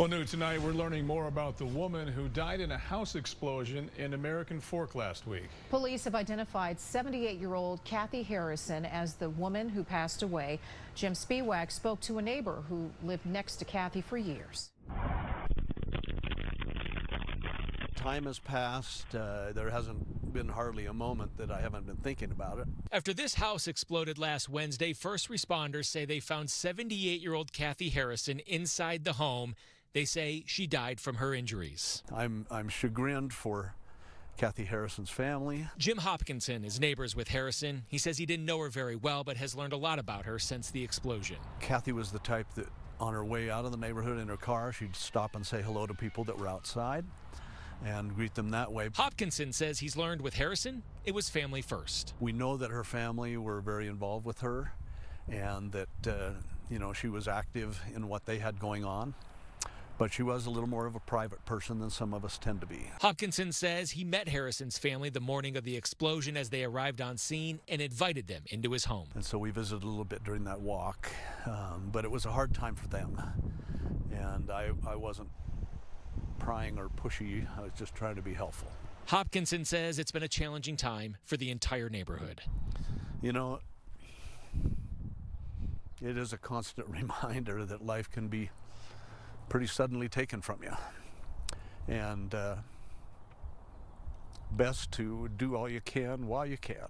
Well, new tonight, we're learning more about the woman who died in a house explosion in American Fork last week. Police have identified 78-year-old Kathy Harrison as the woman who passed away. Jim Spiewak spoke to a neighbor who lived next to Kathy for years. Time has passed. There hasn't been hardly a moment that I haven't been thinking about it. After this house exploded last Wednesday, first responders say they found 78-year-old Kathy Harrison inside the home. They say she died from her injuries. I'm chagrined for Kathy Harrison's family. Jim Hopkinson is neighbors with Harrison. He says he didn't know her very well, but has learned a lot about her since the explosion. Kathy was the type that on her way out of the neighborhood in her car, she'd stop and say hello to people that were outside and greet them that way. Hopkinson says he's learned with Harrison, it was family first. We know that her family were very involved with her and that, she was active in what they had going on. But she was a little more of a private person than some of us tend to be. Hopkinson says he met Harrison's family the morning of the explosion as they arrived on scene and invited them into his home. And so we visited a little bit during that walk, but it was a hard time for them. And I wasn't prying or pushy, I was just trying to be helpful. Hopkinson says it's been a challenging time for the entire neighborhood. You know, it is a constant reminder that life can be pretty suddenly taken from you, and best to do all you can while you can.